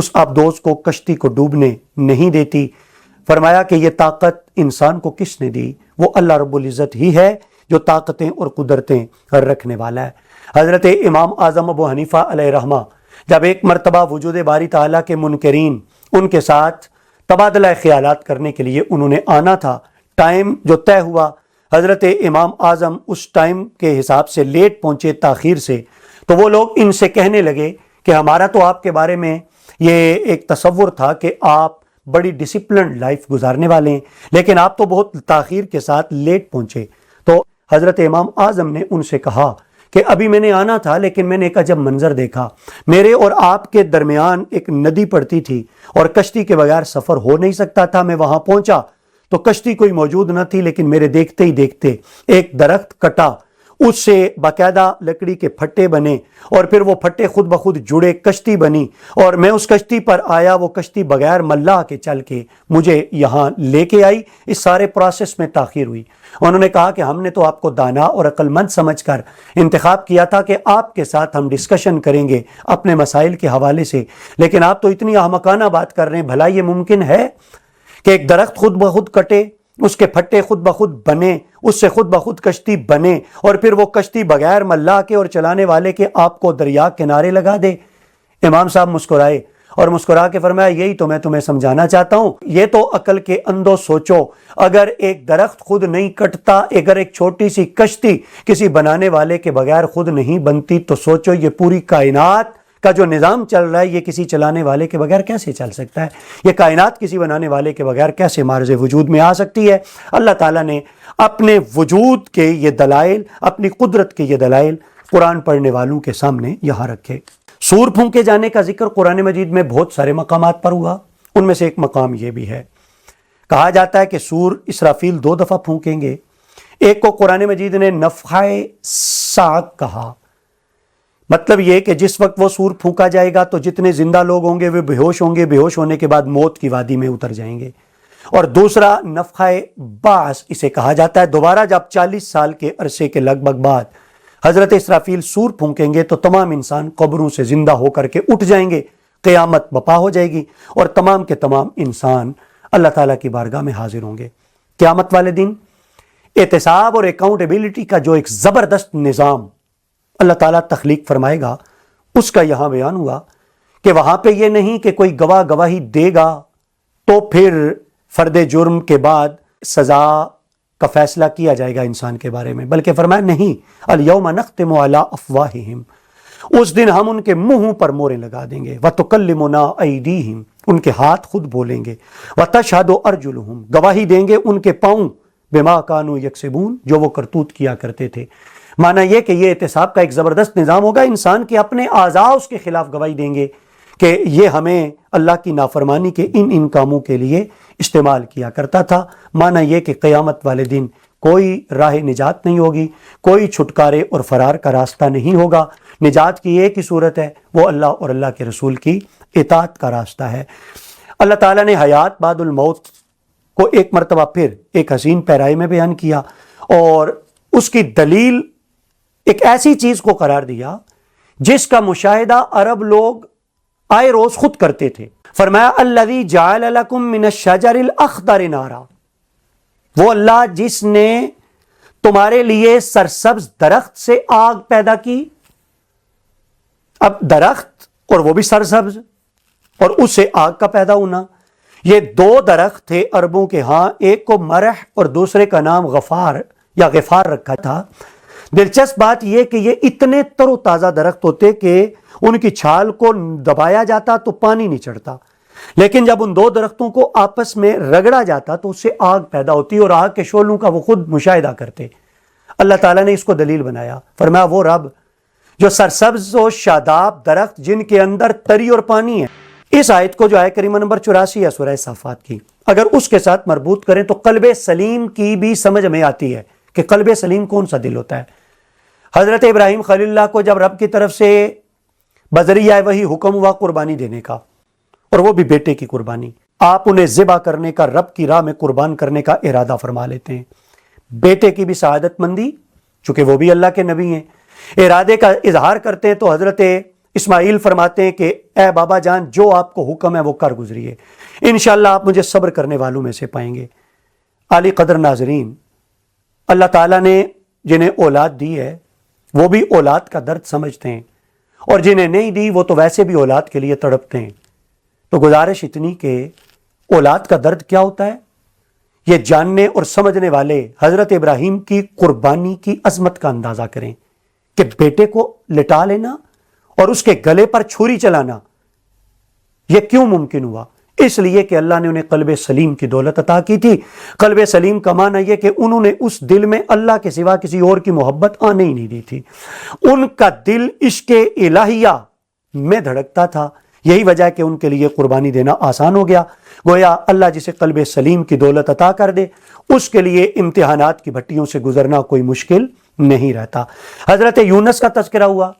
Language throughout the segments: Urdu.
اس آبدوز کو کشتی کو ڈوبنے نہیں دیتی۔ فرمایا کہ یہ طاقت انسان کو کس نے دی؟ وہ اللہ رب العزت ہی ہے جو طاقتیں اور قدرتیں رکھنے والا ہے۔ حضرت امام اعظم ابو حنیفہ علیہ رحمہ جب ایک مرتبہ وجود باری تعالیٰ کے منکرین ان کے ساتھ تبادلہ خیالات کرنے کے لیے انہوں نے آنا تھا، ٹائم جو طے ہوا، حضرت امام اعظم اس ٹائم کے حساب سے لیٹ پہنچے، تاخیر سے، تو وہ لوگ ان سے کہنے لگے کہ ہمارا تو آپ کے بارے میں یہ ایک تصور تھا کہ آپ بڑی ڈسپلنڈ لائف گزارنے والے ہیں، لیکن آپ تو بہت تاخیر کے ساتھ لیٹ پہنچے۔ تو حضرت امام اعظم نے ان سے کہا کہ ابھی میں نے آنا تھا، لیکن میں نے ایک عجب منظر دیکھا، میرے اور آپ کے درمیان ایک ندی پڑتی تھی اور کشتی کے بغیر سفر ہو نہیں سکتا تھا۔ میں وہاں پہنچا تو کشتی کوئی موجود نہ تھی، لیکن میرے دیکھتے ہی دیکھتے ایک درخت کٹا، اس سے باقاعدہ لکڑی کے پھٹے بنے اور پھر وہ پھٹے خود بخود جڑے، کشتی بنی، اور میں اس کشتی پر آیا، وہ کشتی بغیر ملاح کے چل کے مجھے یہاں لے کے آئی۔ اس سارے پروسیس میں تاخیر ہوئی۔ انہوں نے کہا کہ ہم نے تو آپ کو دانا اور عقل مند سمجھ کر انتخاب کیا تھا کہ آپ کے ساتھ ہم ڈسکشن کریں گے اپنے مسائل کے حوالے سے، لیکن آپ تو اتنی احمقانہ بات کر رہے ہیں۔ بھلا یہ ممکن ہے کہ ایک درخت خود بخود کٹے، اس کے پھٹے خود بخود بنے، اس سے خود بخود کشتی بنے، اور پھر وہ کشتی بغیر ملاح کے اور چلانے والے کے آپ کو دریا کنارے لگا دے؟ امام صاحب مسکرائے اور مسکرا کے فرمایا یہی تو میں تمہیں سمجھانا چاہتا ہوں، یہ تو عقل کے اندھو سوچو۔ اگر ایک درخت خود نہیں کٹتا، اگر ایک چھوٹی سی کشتی کسی بنانے والے کے بغیر خود نہیں بنتی، تو سوچو یہ پوری کائنات کا جو نظام چل رہا ہے یہ کسی چلانے والے کے بغیر کیسے چل سکتا ہے؟ یہ کائنات کسی بنانے والے کے بغیر کیسے معرض وجود میں آ سکتی ہے؟ اللہ تعالیٰ نے اپنے وجود کے یہ دلائل، اپنی قدرت کے یہ دلائل قرآن پڑھنے والوں کے سامنے یہاں رکھے۔ سور پھونکے جانے کا ذکر قرآن مجید میں بہت سارے مقامات پر ہوا، ان میں سے ایک مقام یہ بھی ہے، کہا جاتا ہے کہ سور اسرافیل 2 دفعہ پھونکیں گے۔ ایک کو قرآن مجید نے نفخہ صاعق کہا، مطلب یہ کہ جس وقت وہ سور پھونکا جائے گا تو جتنے زندہ لوگ ہوں گے وہ بے ہوش ہوں گے، بے ہوش ہونے کے بعد موت کی وادی میں اتر جائیں گے۔ اور دوسرا نفخہ بعث اسے کہا جاتا ہے، دوبارہ جب 40 سال کے عرصے کے لگ بھگ بعد حضرت اسرافیل سور پھونکیں گے تو تمام انسان قبروں سے زندہ ہو کر کے اٹھ جائیں گے، قیامت برپا ہو جائے گی اور تمام کے تمام انسان اللہ تعالیٰ کی بارگاہ میں حاضر ہوں گے۔ قیامت والے دن احتساب اور اکاؤنٹیبلٹی کا جو ایک زبردست نظام اللہ تعالیٰ تخلیق فرمائے گا، اس کا یہاں بیان ہوا کہ وہاں پہ یہ نہیں کہ کوئی گواہ گواہی دے گا تو پھر فرد جرم کے بعد سزا کا فیصلہ کیا جائے گا انسان کے بارے میں، بلکہ فرمایا نہیں، الیوم نختم علی افواہہم، اس دن ہم ان کے منہوں پر موریں لگا دیں گے، وتکلمنا ایدیہم، ان کے ہاتھ خود بولیں گے، وتشہد ارجلہم، گواہی دیں گے ان کے پاؤں، بما کانوا یکسبون، جو وہ کرتوت کیا کرتے تھے۔ معنی یہ کہ یہ احتساب کا ایک زبردست نظام ہوگا، انسان کے اپنے اعضاء اس کے خلاف گواہی دیں گے کہ یہ ہمیں اللہ کی نافرمانی کے ان کاموں کے لیے استعمال کیا کرتا تھا۔ معنی یہ کہ قیامت والے دن کوئی راہ نجات نہیں ہوگی، کوئی چھٹکارے اور فرار کا راستہ نہیں ہوگا۔ نجات کی ایک ہی صورت ہے، وہ اللہ اور اللہ کے رسول کی اطاعت کا راستہ ہے۔ اللہ تعالیٰ نے حیات بعد الموت کو ایک مرتبہ پھر ایک حسین پیرائی میں بیان کیا، اور اس کی دلیل ایک ایسی چیز کو قرار دیا جس کا مشاہدہ عرب لوگ آئے روز خود کرتے تھے۔ فرمایا الذی جعل لکم من الشجر الاخضر نارا، وہ اللہ جس نے تمہارے لیے سرسبز درخت سے آگ پیدا کی۔ اب درخت اور وہ بھی سرسبز، اور اس سے آگ کا پیدا ہونا، یہ 2 درخت تھے عربوں کے ہاں، ایک کو مرح اور دوسرے کا نام غفار یا غفار رکھا تھا۔ دلچسپ بات یہ کہ یہ اتنے تر و تازہ درخت ہوتے کہ ان کی چھال کو دبایا جاتا تو پانی نہیں چڑھتا، لیکن جب ان 2 درختوں کو آپس میں رگڑا جاتا تو اس سے آگ پیدا ہوتی، اور آگ کے شعلوں کا وہ خود مشاہدہ کرتے۔ اللہ تعالیٰ نے اس کو دلیل بنایا، فرمایا وہ رب جو سرسبز و شاداب درخت جن کے اندر تری اور پانی ہے۔ اس آیت کو جو آیت کریمہ نمبر 84 ہے سورہ صافات کی، اگر اس کے ساتھ مربوط کریں تو قلب سلیم کی بھی سمجھ میں آتی ہے کہ قلب سلیم کون سا دل ہوتا ہے۔ حضرت ابراہیم خلیل اللہ کو جب رب کی طرف سے بذریعہ وحی حکم ہوا قربانی دینے کا، اور وہ بھی بیٹے کی قربانی، آپ انہیں ذبح کرنے کا، رب کی راہ میں قربان کرنے کا ارادہ فرما لیتے ہیں۔ بیٹے کی بھی سعادت مندی، چونکہ وہ بھی اللہ کے نبی ہیں، ارادے کا اظہار کرتے ہیں تو حضرت اسماعیل فرماتے ہیں کہ اے بابا جان جو آپ کو حکم ہے وہ کر گزریے، انشاءاللہ آپ مجھے صبر کرنے والوں میں سے پائیں گے۔ عالی قدر ناظرین، اللہ تعالیٰ نے جنہیں اولاد دی ہے وہ بھی اولاد کا درد سمجھتے ہیں، اور جنہیں نہیں دی وہ تو ویسے بھی اولاد کے لیے تڑپتے ہیں۔ تو گزارش اتنی کہ اولاد کا درد کیا ہوتا ہے یہ جاننے اور سمجھنے والے حضرت ابراہیم کی قربانی کی عظمت کا اندازہ کریں کہ بیٹے کو لٹا لینا اور اس کے گلے پر چھری چلانا یہ کیوں ممکن ہوا؟ اس لیے کہ اللہ نے انہیں قلب سلیم کی دولت عطا کی تھی۔ قلب سلیم کا معنی یہ کہ انہوں نے اس دل میں اللہ کے سوا کسی اور کی محبت آنے ہی نہیں دی تھی، ان کا دل عشق الہیہ میں دھڑکتا تھا۔ یہی وجہ ہے کہ ان کے لیے قربانی دینا آسان ہو گیا۔ گویا اللہ جسے قلب سلیم کی دولت عطا کر دے اس کے لیے امتحانات کی بھٹیوں سے گزرنا کوئی مشکل نہیں رہتا۔ حضرت یونس کا تذکرہ ہوا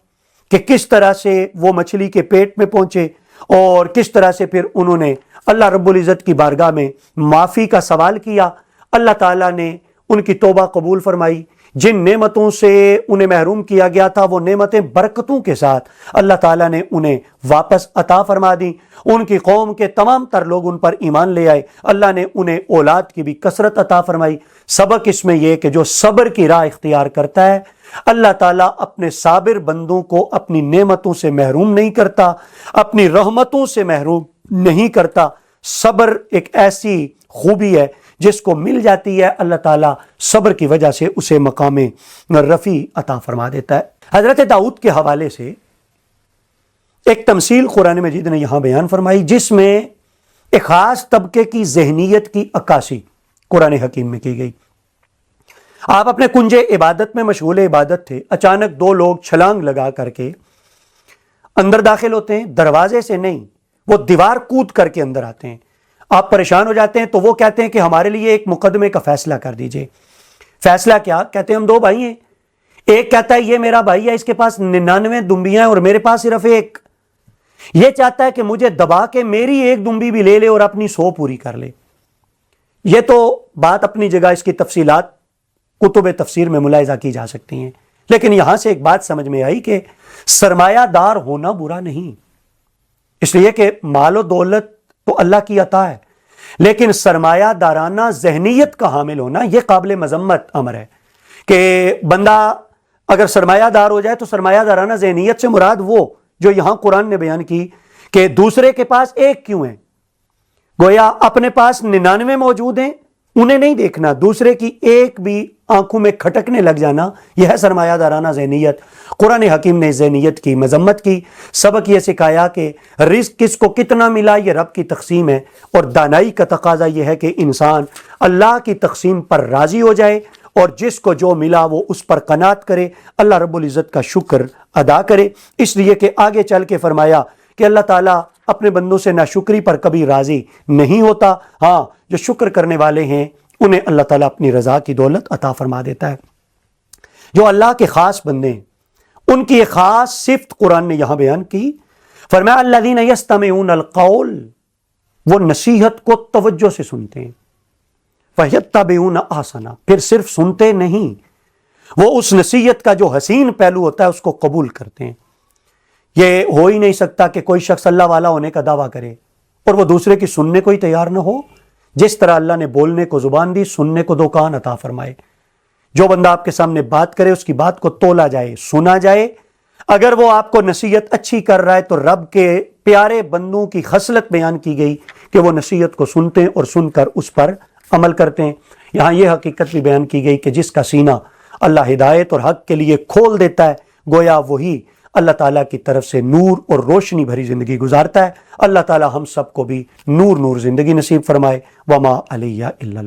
کہ کس طرح سے وہ مچھلی کے پیٹ میں پہنچے اور کس طرح سے پھر انہوں نے اللہ رب العزت کی بارگاہ میں معافی کا سوال کیا۔ اللہ تعالیٰ نے ان کی توبہ قبول فرمائی، جن نعمتوں سے انہیں محروم کیا گیا تھا وہ نعمتیں برکتوں کے ساتھ اللہ تعالیٰ نے انہیں واپس عطا فرما دیں۔ ان کی قوم کے تمام تر لوگ ان پر ایمان لے آئے، اللہ نے انہیں اولاد کی بھی کثرت عطا فرمائی۔ سبق اس میں یہ کہ جو صبر کی راہ اختیار کرتا ہے اللہ تعالیٰ اپنے صابر بندوں کو اپنی نعمتوں سے محروم نہیں کرتا، اپنی رحمتوں سے محروم نہیں کرتا۔ صبر ایک ایسی خوبی ہے جس کو مل جاتی ہے اللہ تعالیٰ صبر کی وجہ سے اسے مقام رفیع عطا فرما دیتا ہے۔ حضرت داؤد کے حوالے سے ایک تمثیل قرآن مجید نے یہاں بیان فرمائی جس میں ایک خاص طبقے کی ذہنیت کی عکاسی قرآن حکیم میں کی گئی۔ آپ اپنے کنج عبادت میں مشغول عبادت تھے، اچانک دو لوگ چھلانگ لگا کر کے اندر داخل ہوتے ہیں، دروازے سے نہیں وہ دیوار کود کر کے اندر آتے ہیں۔ آپ پریشان ہو جاتے ہیں تو وہ کہتے ہیں کہ ہمارے لیے ایک مقدمے کا فیصلہ کر دیجئے۔ فیصلہ کیا؟ کہتے ہیں ہم دو بھائی ہیں، ایک کہتا ہے یہ میرا بھائی ہے، اس کے پاس 99 دمبیاں ہیں اور میرے پاس صرف ایک، یہ چاہتا ہے کہ مجھے دبا کے میری ایک دمبی بھی لے لے اور اپنی 100 پوری کر لے۔ یہ تو بات اپنی جگہ، اس کی تفصیلات کتب تفسیر میں ملاحظہ کی جا سکتی ہیں، لیکن یہاں سے ایک بات سمجھ میں آئی کہ سرمایہ دار ہونا برا نہیں، اس لیے کہ مال و دولت تو اللہ کی عطا ہے، لیکن سرمایہ دارانہ ذہنیت کا حامل ہونا یہ قابل مذمت امر ہے کہ بندہ اگر سرمایہ دار ہو جائے تو سرمایہ دارانہ ذہنیت سے مراد وہ جو یہاں قرآن نے بیان کی کہ دوسرے کے پاس ایک کیوں ہے، گویا اپنے پاس 99 موجود ہیں انہیں نہیں دیکھنا، دوسرے کی ایک بھی آنکھوں میں کھٹکنے لگ جانا، یہ ہے سرمایہ دارانہ ذہنیت۔ قرآن حکیم نے ذہنیت کی مذمت کی، سبق یہ سکھایا کہ رزق کس کو کتنا ملا یہ رب کی تقسیم ہے، اور دانائی کا تقاضا یہ ہے کہ انسان اللہ کی تقسیم پر راضی ہو جائے اور جس کو جو ملا وہ اس پر قناعت کرے، اللہ رب العزت کا شکر ادا کرے۔ اس لیے کہ آگے چل کے فرمایا کہ اللہ تعالیٰ اپنے بندوں سے ناشکری پر کبھی راضی نہیں ہوتا، ہاں جو شکر کرنے والے ہیں انہیں اللہ تعالیٰ اپنی رضا کی دولت عطا فرما دیتا ہے۔ جو اللہ کے خاص بندے ہیں ان کی ایک خاص صفت قرآن نے یہاں بیان کی، فرمایا الذین یستمعون القول، وہ نصیحت کو توجہ سے سنتے ہیں، فیتبعون احسنہ، پھر صرف سنتے نہیں، وہ اس نصیحت کا جو حسین پہلو ہوتا ہے اس کو قبول کرتے ہیں۔ یہ ہو ہی نہیں سکتا کہ کوئی شخص اللہ والا ہونے کا دعویٰ کرے اور وہ دوسرے کی سننے کو ہی تیار نہ ہو۔ جس طرح اللہ نے بولنے کو زبان دی، سننے کو 2 کان عطا فرمائے۔ جو بندہ آپ کے سامنے بات کرے اس کی بات کو تولا جائے، سنا جائے۔ اگر وہ آپ کو نصیحت اچھی کر رہا ہے تو رب کے پیارے بندوں کی خصلت بیان کی گئی کہ وہ نصیحت کو سنتے ہیں اور سن کر اس پر عمل کرتے ہیں۔ یہاں یہ حقیقت بھی بیان کی گئی کہ جس کا سینہ اللہ ہدایت اور حق کے لیے کھول دیتا ہے گویا وہی اللہ تعالیٰ کی طرف سے نور اور روشنی بھری زندگی گزارتا ہے۔ اللہ تعالیٰ ہم سب کو بھی نور زندگی نصیب فرمائے۔ وما علیہ الا